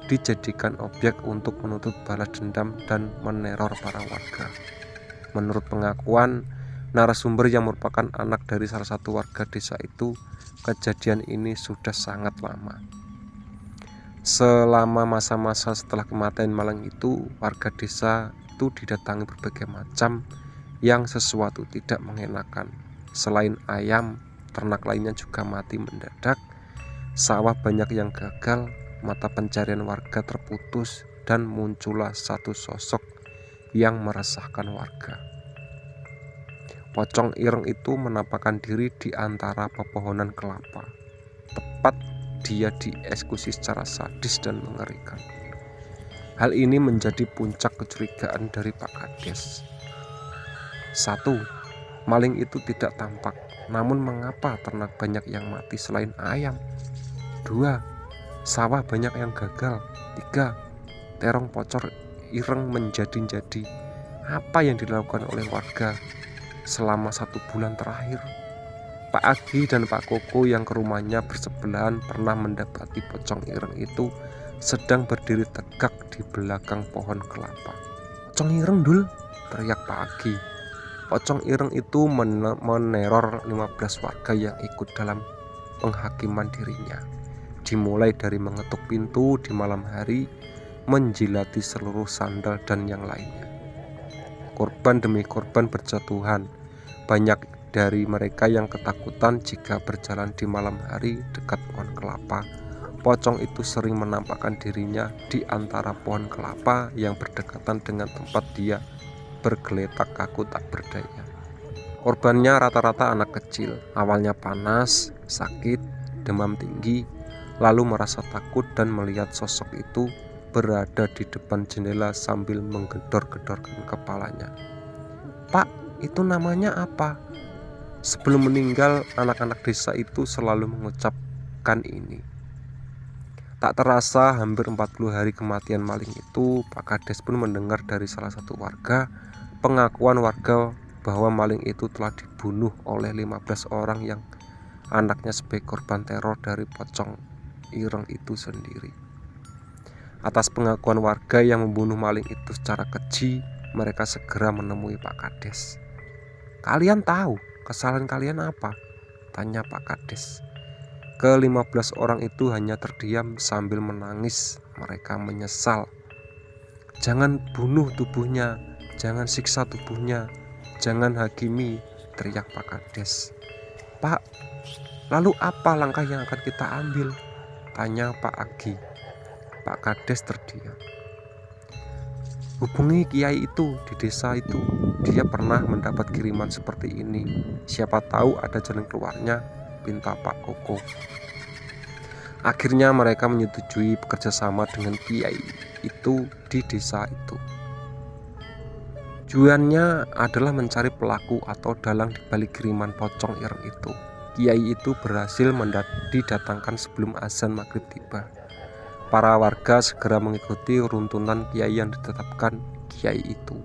A: dijadikan objek untuk menuntut balas dendam dan meneror para warga. Menurut pengakuan narasumber yang merupakan anak dari salah satu warga desa itu, kejadian ini sudah sangat lama. Selama masa-masa setelah kematian maling itu, warga desa itu didatangi berbagai macam yang sesuatu tidak mengenakan. Selain ayam, ternak lainnya juga mati mendadak, sawah banyak yang gagal, mata pencarian warga terputus, dan muncullah satu sosok yang meresahkan warga. Pocong ireng itu menampakkan diri di antara pepohonan kelapa. Tepat dia dieksekusi secara sadis dan mengerikan. Hal ini menjadi puncak kecurigaan dari Pak Kades. 1. Maling itu tidak tampak, namun mengapa ternak banyak yang mati selain ayam? 2. Sawah banyak yang gagal. 3. Terong pocong ireng menjadi-jadi. Apa yang dilakukan oleh warga selama 1 bulan terakhir? Pak Agi dan Pak Koko yang ke rumahnya bersebelahan pernah mendapati pocong ireng itu sedang berdiri tegak di belakang pohon kelapa. "Pocong ireng, Dul!" teriak Pak Agi. Pocong ireng itu meneror 15 warga yang ikut dalam penghakiman dirinya. Dimulai dari mengetuk pintu di malam hari, menjilati seluruh sandal dan yang lainnya. Korban demi korban berjatuhan. Banyak dari mereka yang ketakutan jika berjalan di malam hari dekat pohon kelapa. Pocong itu sering menampakkan dirinya di antara pohon kelapa yang berdekatan dengan tempat dia bergeletak kaku tak berdaya. Korbannya rata-rata anak kecil. Awalnya panas, sakit, demam tinggi, lalu merasa takut dan melihat sosok itu berada di depan jendela sambil menggedor-gedorkan kepalanya. "Pak, itu namanya apa?" Sebelum meninggal, anak-anak desa itu selalu mengucapkan ini. Tak terasa hampir 40 hari kematian maling itu, Pak Kades pun mendengar dari salah satu warga pengakuan warga bahwa maling itu telah dibunuh oleh 15 orang yang anaknya sebagai korban teror dari pocong ireng itu sendiri. Atas pengakuan warga yang membunuh maling itu secara keji, mereka segera menemui Pak Kades. "Kalian tahu kesalahan kalian apa?" tanya Pak Kades. Ke-15 orang itu hanya terdiam sambil menangis. Mereka menyesal. "Jangan bunuh tubuhnya, jangan siksa tubuhnya, jangan hakimi," teriak Pak Kades. "Pak, lalu apa langkah yang akan kita ambil?" tanya Pak Agi. Pak Kades terdiam. "Hubungi kiai itu di desa itu. Dia pernah mendapat kiriman seperti ini. Siapa tahu ada jalan keluarnya," pinta Pak Koko. Akhirnya mereka menyetujui bekerja sama dengan kiai itu di desa itu. Tujuannya adalah mencari pelaku atau dalang di balik kiriman pocong ireng itu. Kiai itu berhasil didatangkan sebelum azan maghrib tiba. Para warga segera mengikuti runtunan kiai yang ditetapkan kiai itu.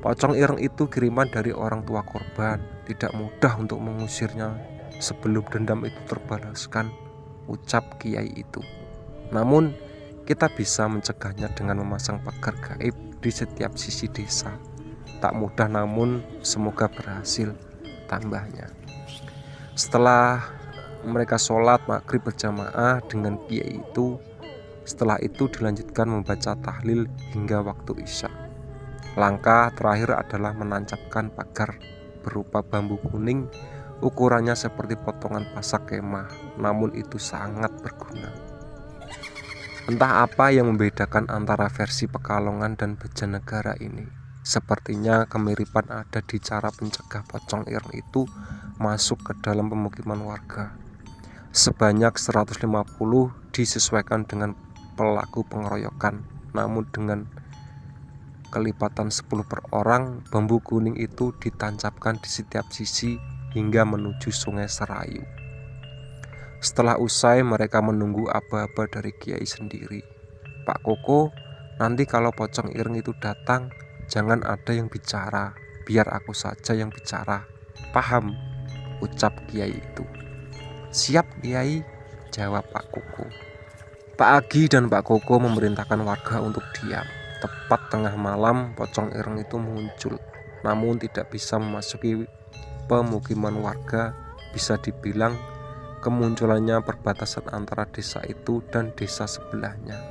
A: Pocong ireng itu kiriman dari orang tua korban. Tidak mudah untuk mengusirnya sebelum dendam itu terbalaskan, ucap kiai itu. Namun kita bisa mencegahnya dengan memasang pagar gaib di setiap sisi desa. Tak mudah namun semoga berhasil, tambahnya. Setelah mereka sholat maghrib berjamaah dengan kiai itu, setelah itu dilanjutkan membaca tahlil hingga waktu isya. Langkah terakhir adalah menancapkan pagar berupa bambu kuning. Ukurannya seperti potongan pasak kemah, namun itu sangat berguna. Entah apa yang membedakan antara versi Pekalongan dan Bojonegoro ini. Sepertinya kemiripan ada di cara pencegah pocong ireng itu masuk ke dalam pemukiman warga. Sebanyak 150 disesuaikan dengan pelaku pengeroyokan, namun dengan kelipatan 10 per orang. Bambu kuning itu ditancapkan di setiap sisi hingga menuju Sungai Serayu. Setelah usai, mereka menunggu aba-aba dari Kiai sendiri. "Pak Koko, nanti kalau pocong ireng itu datang, jangan ada yang bicara, biar aku saja yang bicara. Paham?" ucap Kiai itu. "Siap Kiai," jawab Pak Koko. Pak Agi dan Pak Koko memerintahkan warga untuk diam. Tepat tengah malam, pocong ireng itu muncul, namun tidak bisa memasuki pemukiman warga. Bisa dibilang kemunculannya perbatasan antara desa itu dan desa sebelahnya.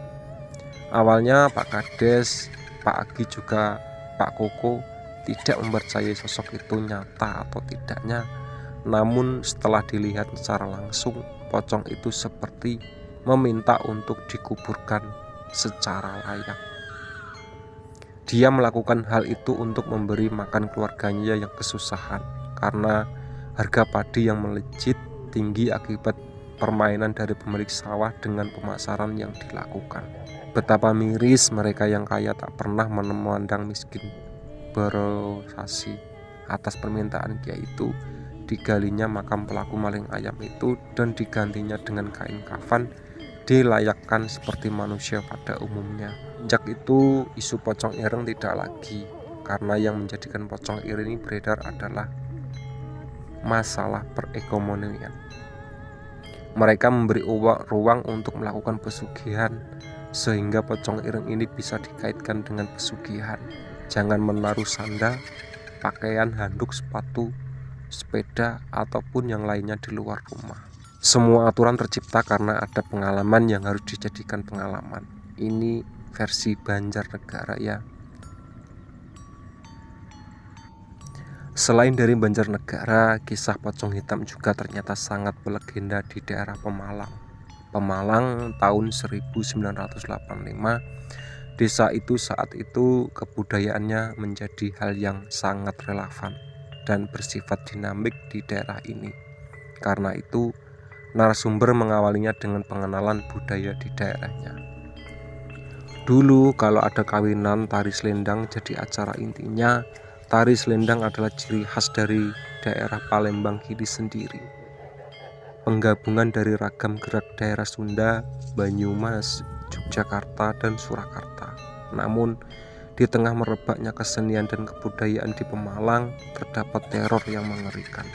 A: Awalnya Pak Kades, Pak Agi juga Pak Koko tidak mempercayai sosok itu nyata atau tidaknya. Namun setelah dilihat secara langsung, pocong itu seperti meminta untuk dikuburkan secara layak. Dia melakukan hal itu untuk memberi makan keluarganya yang kesusahan karena harga padi yang melejit tinggi akibat permainan dari pemilik sawah dengan pemasaran yang dilakukan. Betapa miris mereka yang kaya tak pernah memandang miskin berosasi. Atas permintaan Kiai itu, digalinya makam pelaku maling ayam itu dan digantinya dengan kain kafan, dilayakkan seperti manusia pada umumnya. Sejak itu isu pocong ireng tidak lagi, karena yang menjadikan pocong ireng ini beredar adalah masalah perekonomian. Mereka memberi ruang untuk melakukan pesugihan, sehingga pocong ireng ini bisa dikaitkan dengan pesugihan. Jangan menaruh sandal, pakaian, handuk, sepatu, sepeda, ataupun yang lainnya di luar rumah. Semua aturan tercipta karena ada pengalaman yang harus dijadikan pengalaman. Ini versi Banjarnegara ya. Selain dari Banjarnegara, kisah pocong hitam juga ternyata sangat melegenda di daerah Pemalang. Pemalang tahun 1985. Desa itu saat itu kebudayaannya menjadi hal yang sangat relevan dan bersifat dinamik di daerah ini. Karena itu narasumber mengawalinya dengan pengenalan budaya di daerahnya. Dulu kalau ada kawinan, tari selendang jadi acara intinya. Tari selendang adalah ciri khas dari daerah Palembang kini sendiri. Penggabungan dari ragam gerak daerah Sunda, Banyumas, Yogyakarta, dan Surakarta. Namun di tengah merebaknya kesenian dan kebudayaan di Pemalang, terdapat teror yang mengerikan.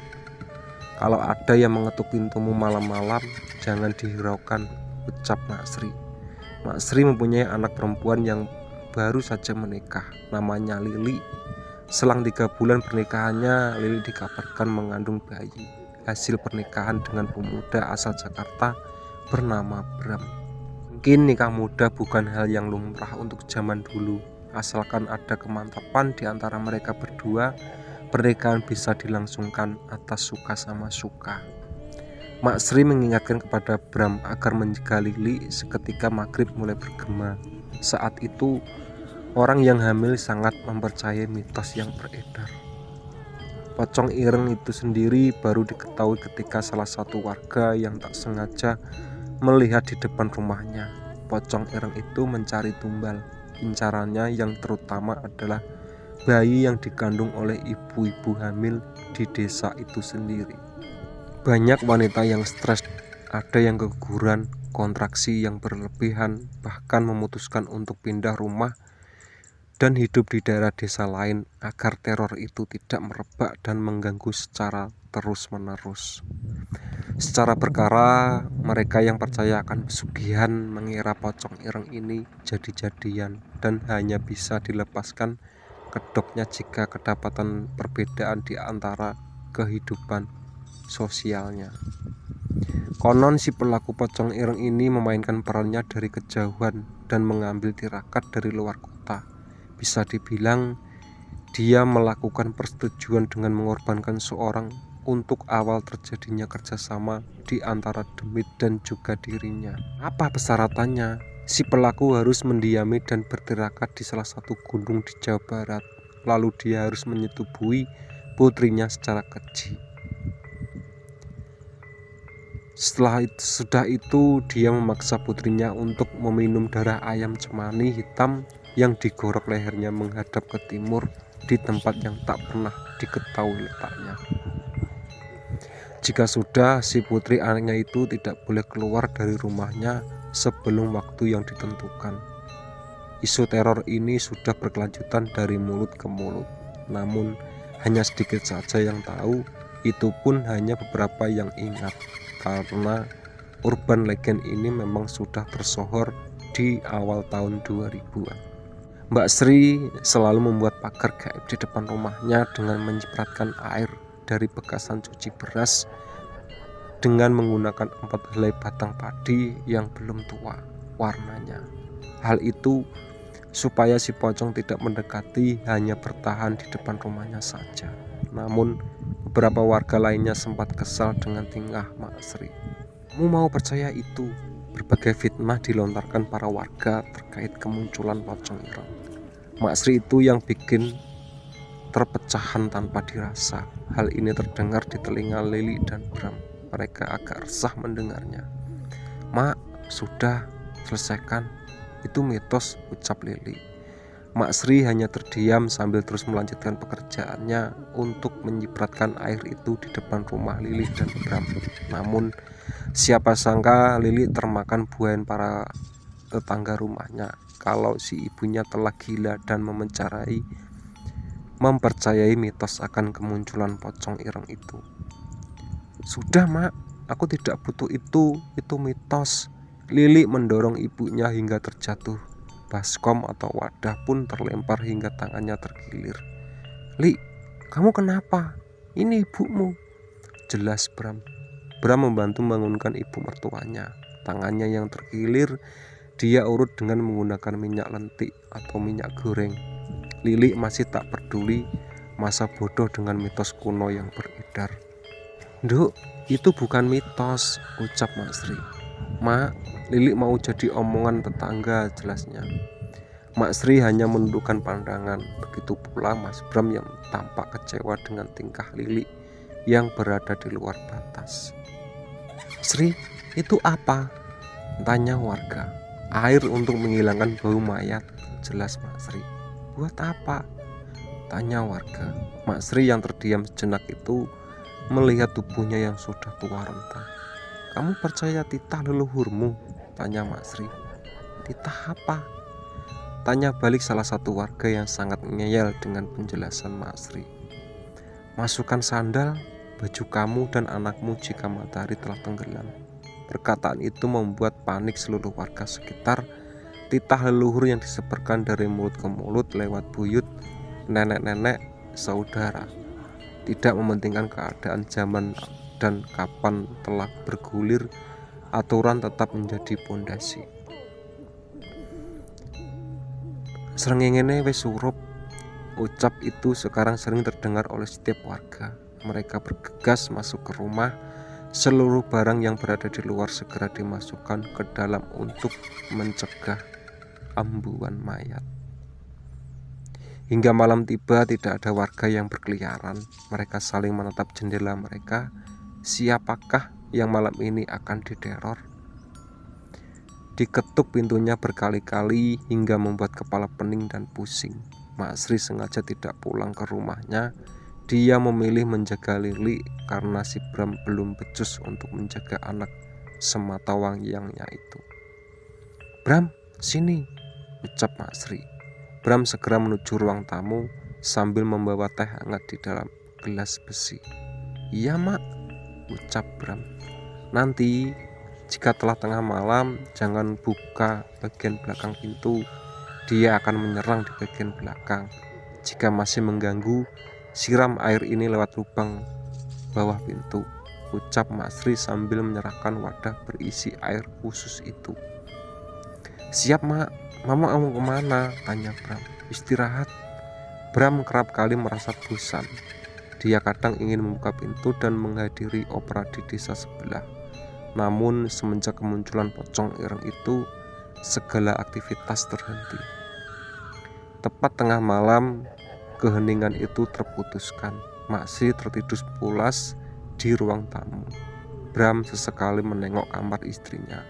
A: Kalau ada yang mengetuk pintumu malam-malam, jangan dihiraukan, ucap Mak Sri. Mak Sri mempunyai anak perempuan yang baru saja menikah, namanya Lili. Selang 3 bulan pernikahannya, Lili dikabarkan mengandung bayi. Hasil pernikahan dengan pemuda asal Jakarta bernama Bram. Mungkin nikah muda bukan hal yang lumrah untuk zaman dulu. Asalkan ada kemantapan di antara mereka berdua, pernikahan bisa dilangsungkan atas suka sama suka. Mak Sri mengingatkan kepada Bram agar mencegah Lili seketika maghrib mulai bergema. Saat itu orang yang hamil sangat mempercayai mitos yang beredar. Pocong ireng itu sendiri baru diketahui ketika salah satu warga yang tak sengaja melihat di depan rumahnya. Pocong ireng itu mencari tumbal. Incarannya yang terutama adalah bayi yang dikandung oleh ibu-ibu hamil di desa itu sendiri. Banyak wanita yang stres, ada yang keguguran, kontraksi yang berlebihan, bahkan memutuskan untuk pindah rumah dan hidup di daerah desa lain agar teror itu tidak merebak dan mengganggu secara terus-menerus. Secara berkala, mereka yang percaya akan pesugihan mengira pocong ireng ini jadi-jadian dan hanya bisa dilepaskan kedoknya jika kedapatan perbedaan di antara kehidupan sosialnya. Konon si pelaku pocong ireng ini memainkan perannya dari kejauhan dan mengambil tirakat dari luar kota. Bisa dibilang dia melakukan persetujuan dengan mengorbankan seorang untuk awal terjadinya kerjasama di antara demit dan juga dirinya. Apa persyaratannya? Si pelaku harus mendiami dan bertirakat di salah satu gunung di Jawa Barat. Lalu dia harus menyetubuhi putrinya secara keji. Sudah itu dia memaksa putrinya untuk meminum darah ayam cemani hitam yang digorok lehernya menghadap ke timur di tempat yang tak pernah diketahui letaknya. Jika sudah, si putri anaknya itu tidak boleh keluar dari rumahnya sebelum waktu yang ditentukan. Isu teror ini sudah berkelanjutan dari mulut ke mulut, namun hanya sedikit saja yang tahu, itu pun hanya beberapa yang ingat, karena urban legend ini memang sudah tersohor di awal tahun 2000-an. Mbak Sri selalu membuat pagar gaib di depan rumahnya dengan menyipratkan air dari bekasan cuci beras dengan menggunakan 4 helai batang padi yang belum tua warnanya. Hal itu supaya si pocong tidak mendekati, hanya bertahan di depan rumahnya saja. Namun beberapa warga lainnya sempat kesal dengan tingkah Mak Sri. Kamu mau percaya itu? Berbagai fitnah dilontarkan para warga terkait kemunculan pocong ireng. Mak Sri itu yang bikin terpecahan tanpa dirasa. Hal ini terdengar di telinga Lili dan Bram. Mereka agak resah mendengarnya. Mak, sudah, selesaikan. Itu mitos, ucap Lili. Mak Sri hanya terdiam sambil terus melanjutkan pekerjaannya untuk menyipratkan air itu di depan rumah Lili dan Bram. Namun siapa sangka Lili termakan buayan para tetangga rumahnya kalau si ibunya telah gila dan mempercayai mitos akan kemunculan pocong ireng itu. Sudah Mak, aku tidak butuh itu mitos. Lili mendorong ibunya hingga terjatuh. Baskom atau wadah pun terlempar hingga tangannya tergilir. Li, kamu kenapa? Ini ibumu. Jelas Bram. Bram membantu membangunkan ibu mertuanya. Tangannya yang tergilir dia urut dengan menggunakan minyak lentik atau minyak goreng. Lili masih tak peduli masa bodoh dengan mitos kuno yang beredar. Nduk, itu bukan mitos, ucap Mak Sri. Mak, Lili mau jadi omongan tetangga, jelasnya. Mak Sri hanya menundukkan pandangan. Begitu pula Mas Bram yang tampak kecewa dengan tingkah Lili yang berada di luar batas. Sri, itu apa? Tanya warga. Air untuk menghilangkan bau mayat, jelas Mak Sri. Buat apa? Tanya warga. Mak Sri yang terdiam sejenak itu melihat tubuhnya yang sudah tua renta. Kamu percaya titah leluhurmu? Tanya Mak Sri. Titah apa? Tanya balik salah satu warga yang sangat ngeyel dengan penjelasan Mak Sri. Masukkan sandal, baju kamu dan anakmu jika matahari telah tenggelam. Perkataan itu membuat panik seluruh warga sekitar. Titah leluhur yang disebarkan dari mulut ke mulut lewat buyut, nenek-nenek, saudara. Tidak mementingkan keadaan zaman dan kapan telah bergulir, aturan tetap menjadi pondasi. Srengenge wis surup, ucap itu sekarang sering terdengar oleh setiap warga. Mereka bergegas masuk ke rumah. Seluruh barang yang berada di luar segera dimasukkan ke dalam untuk mencegah ambuan mayat. Hingga malam tiba tidak ada warga yang berkeliaran. Mereka saling menatap jendela mereka. Siapakah yang malam ini akan diteror? Diketuk pintunya berkali-kali hingga membuat kepala pening dan pusing. Mak Sri sengaja tidak pulang ke rumahnya. Dia memilih menjaga Lili karena si Bram belum becus untuk menjaga anak sematawayangnya itu. Bram, sini, ucap Mak Sri. Bram segera menuju ruang tamu sambil membawa teh hangat di dalam gelas besi. Iya Mak, ucap Bram. Nanti jika telah tengah malam jangan buka bagian belakang pintu. Dia akan menyerang di bagian belakang. Jika masih mengganggu, siram air ini lewat lubang bawah pintu, ucap Mak Sri sambil menyerahkan wadah berisi air khusus itu. Siap Mak. Mama mau kemana? Tanya Bram. Istirahat. Bram kerap kali merasa bosan. Dia kadang ingin membuka pintu dan menghadiri opera di desa sebelah. Namun semenjak kemunculan pocong ireng itu, segala aktivitas terhenti. Tepat tengah malam, keheningan itu terputuskan. Mak Sri tertidur pulas di ruang tamu. Bram sesekali menengok kamar istrinya.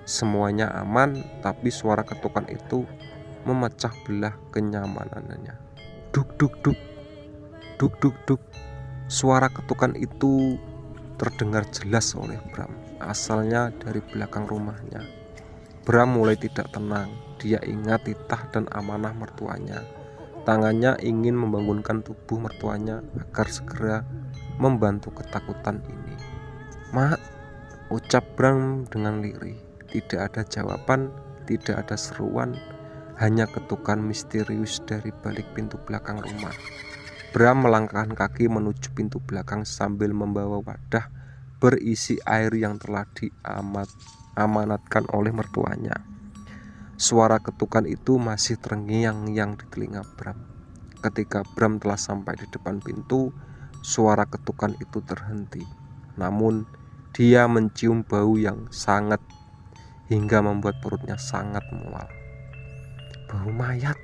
A: Semuanya aman, tapi suara ketukan itu memecah belah kenyamanannya. Duk duk duk, duk duk duk. Suara ketukan itu terdengar jelas oleh Bram, asalnya dari belakang rumahnya. Bram mulai tidak tenang. Dia ingat titah dan amanah mertuanya. Tangannya ingin membangunkan tubuh mertuanya agar segera membantu ketakutan ini. "Mak," ucap Bram dengan lirih. Tidak ada jawaban, tidak ada seruan, hanya ketukan misterius dari balik pintu belakang rumah. Bram melangkahkan kaki menuju pintu belakang sambil membawa wadah berisi air yang telah diamanatkan oleh mertuanya. Suara ketukan itu masih terngiang-ngiang di telinga Bram. Ketika Bram telah sampai di depan pintu, suara ketukan itu terhenti. Namun, dia mencium bau yang sangat hingga membuat perutnya sangat mual. Bau mayat.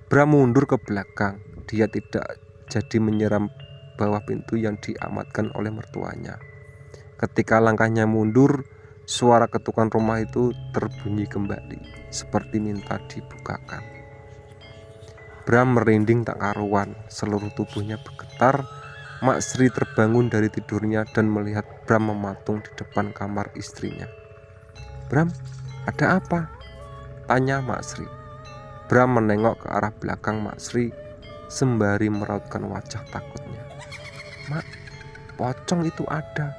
A: Bram mundur ke belakang. Dia tidak jadi menyeram bawah pintu yang diamanatkan oleh mertuanya. Ketika langkahnya mundur, suara ketukan rumah itu terbunyi kembali, seperti minta dibukakan. Bram merinding tak karuan, seluruh tubuhnya bergetar. Mak Sri terbangun dari tidurnya dan melihat Bram mematung di depan kamar istrinya. "Bram, ada apa?" tanya Mak Sri. Bram menengok ke arah belakang Mak Sri sembari merautkan wajah takutnya. "Mak, pocong itu ada,"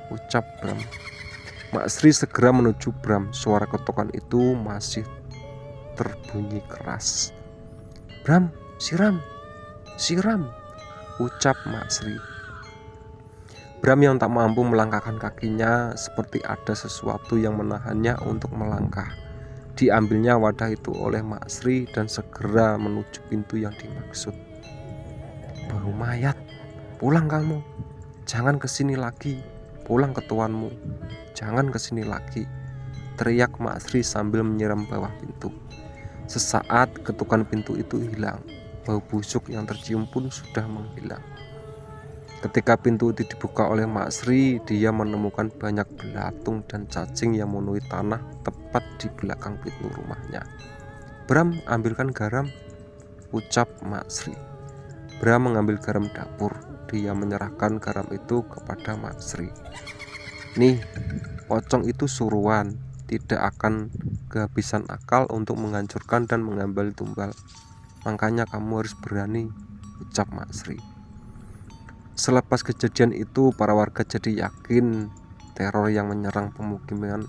A: ucap Bram. Mak Sri segera menuju Bram. Suara ketukan itu masih terbunyi keras. "Bram, siram, siram," ucap Mak Sri. Bram yang tak mampu melangkahkan kakinya seperti ada sesuatu yang menahannya untuk melangkah. Diambilnya wadah itu oleh Mak Sri dan segera menuju pintu yang dimaksud. "Bau mayat, pulang kamu, jangan kesini lagi. Pulang ke tuanmu, jangan kesini lagi," teriak Mak Sri sambil menyiram bawah pintu. Sesaat ketukan pintu itu hilang. Bau busuk yang tercium pun sudah menghilang. Ketika pintu itu dibuka oleh Mak Sri, dia menemukan banyak belatung dan cacing yang memenuhi tanah tepat di belakang pintu rumahnya. "Bram, ambilkan garam," ucap Mak Sri. Bram mengambil garam dapur. Dia menyerahkan garam itu kepada Mak Sri. "Nih, pocong itu suruhan, tidak akan kehabisan akal untuk menghancurkan dan mengambil tumbal. Makanya kamu harus berani," ucap Mak Sri. Selepas kejadian itu, para warga jadi yakin teror yang menyerang pemukiman,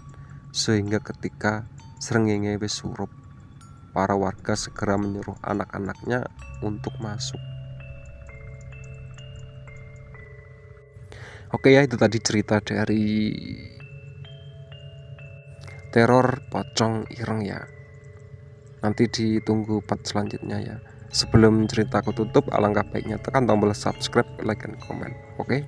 A: sehingga ketika srengenge wis surup, para warga segera menyuruh anak-anaknya untuk masuk. Oke ya, itu tadi cerita dari teror pocong ireng ya. Nanti ditunggu part selanjutnya ya. Sebelum ceritaku tutup, alangkah baiknya tekan tombol subscribe, like, dan komen. Oke?